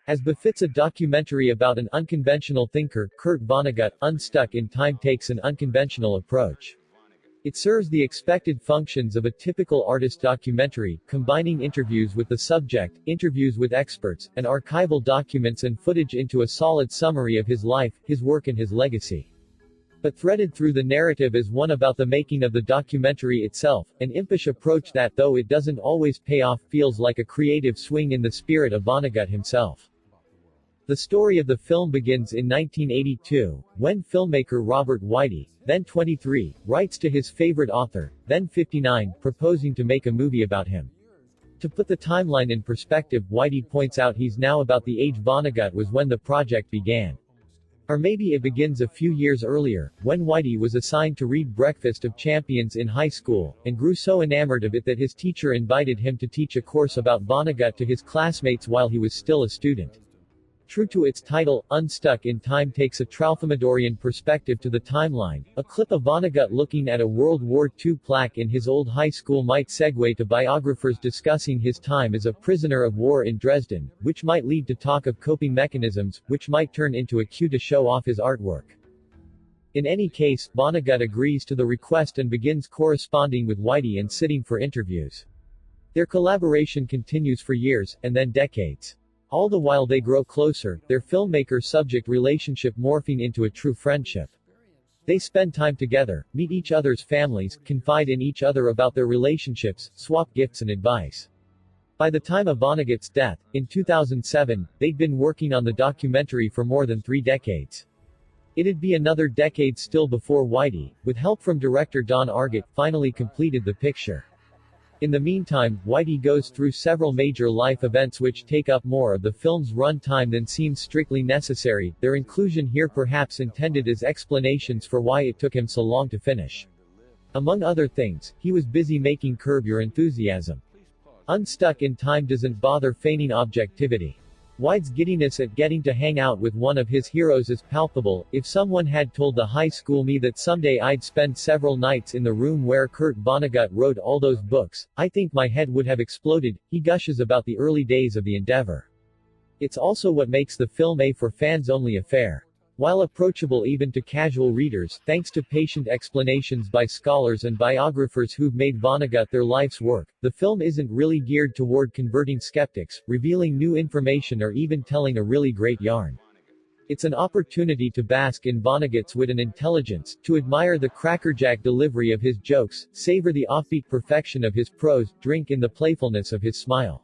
As befits a documentary about an unconventional thinker, Kurt Vonnegut Unstuck in Time takes an unconventional approach. It serves the expected functions of a typical artist documentary, combining interviews with the subject, interviews with experts, and archival documents and footage into a solid summary of his life, his work and his legacy. But threaded through the narrative is one about the making of the documentary itself, an impish approach that, though it doesn't always pay off, feels like a creative swing in the spirit of Vonnegut himself. The story of the film begins in 1982, when filmmaker Robert Whitey, then 23, writes to his favorite author, then 59, proposing to make a movie about him. To put the timeline in perspective, Whitey points out he's now about the age Vonnegut was when the project began. Or maybe it begins a few years earlier, when Whitey was assigned to read Breakfast of Champions in high school, and grew so enamored of it that his teacher invited him to teach a course about Vonnegut to his classmates while he was still a student. True to its title, Unstuck in Time takes a Tralfamadorian perspective to the timeline. A clip of Vonnegut looking at a World War II plaque in his old high school might segue to biographers discussing his time as a prisoner of war in Dresden, which might lead to talk of coping mechanisms, which might turn into a cue to show off his artwork. In any case, Vonnegut agrees to the request and begins corresponding with Whitey and sitting for interviews. Their collaboration continues for years, and then decades. All the while they grow closer, their filmmaker-subject relationship morphing into a true friendship. They spend time together, meet each other's families, confide in each other about their relationships, swap gifts and advice. By the time of Vonnegut's death, in 2007, they'd been working on the documentary for more than 3 decades. It'd be another decade still before Whitey, with help from director Don Argett, finally completed the picture. In the meantime, Whitey goes through several major life events which take up more of the film's run time than seems strictly necessary, their inclusion here perhaps intended as explanations for why it took him so long to finish. Among other things, he was busy making Curb Your Enthusiasm. Unstuck in Time doesn't bother feigning objectivity. Whitey's giddiness at getting to hang out with one of his heroes is palpable. If someone had told the high school me that someday I'd spend several nights in the room where Kurt Vonnegut wrote all those books, I think my head would have exploded. He gushes about the early days of the endeavor. It's also what makes the film a for fans-only affair. While approachable even to casual readers, thanks to patient explanations by scholars and biographers who've made Vonnegut their life's work, the film isn't really geared toward converting skeptics, revealing new information or even telling a really great yarn. It's an opportunity to bask in Vonnegut's wit and intelligence, to admire the crackerjack delivery of his jokes, savor the offbeat perfection of his prose, drink in the playfulness of his smile.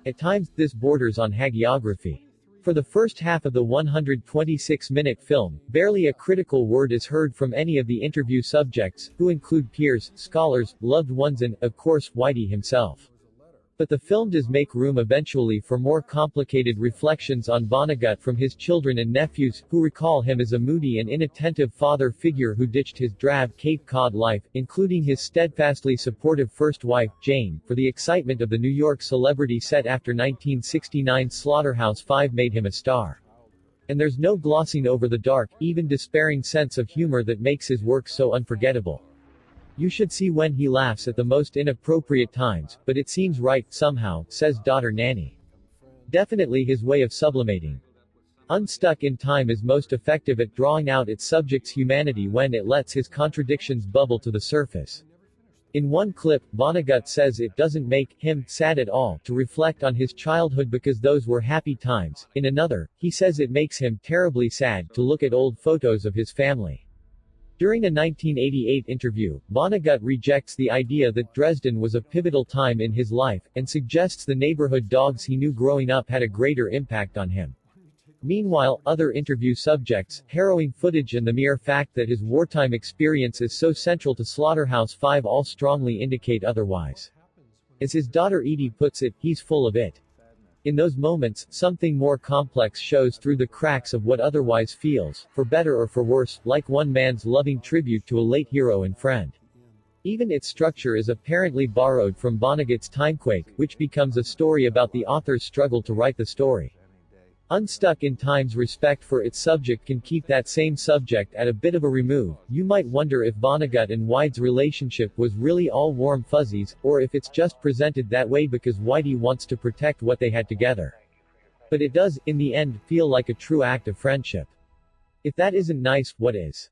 At times, this borders on hagiography. For the first half of the 126-minute film, barely a critical word is heard from any of the interview subjects, who include peers, scholars, loved ones and, of course, Whitey himself. But the film does make room eventually for more complicated reflections on Vonnegut from his children and nephews, who recall him as a moody and inattentive father figure who ditched his drab Cape Cod life, including his steadfastly supportive first wife, Jane, for the excitement of the New York celebrity set after 1969's Slaughterhouse-5 made him a star. And there's no glossing over the dark, even despairing sense of humor that makes his work so unforgettable. You should see when he laughs at the most inappropriate times, but it seems right, somehow, says daughter Nanny. Definitely his way of sublimating. Unstuck in Time is most effective at drawing out its subject's humanity when it lets his contradictions bubble to the surface. In one clip, Vonnegut says it doesn't make him sad at all to reflect on his childhood because those were happy times. In another, he says it makes him terribly sad to look at old photos of his family. During a 1988 interview, Vonnegut rejects the idea that Dresden was a pivotal time in his life, and suggests the neighborhood dogs he knew growing up had a greater impact on him. Meanwhile, other interview subjects, harrowing footage and the mere fact that his wartime experience is so central to Slaughterhouse-5 all strongly indicate otherwise. As his daughter Edie puts it, he's full of it. In those moments, something more complex shows through the cracks of what otherwise feels, for better or for worse, like one man's loving tribute to a late hero and friend. Even its structure is apparently borrowed from Vonnegut's Timequake, which becomes a story about the author's struggle to write the story. Unstuck in Time's respect for its subject can keep that same subject at a bit of a remove. You might wonder if Vonnegut and Whitey's relationship was really all warm fuzzies, or if it's just presented that way because Whitey wants to protect what they had together. But it does, in the end, feel like a true act of friendship. If that isn't nice, what is?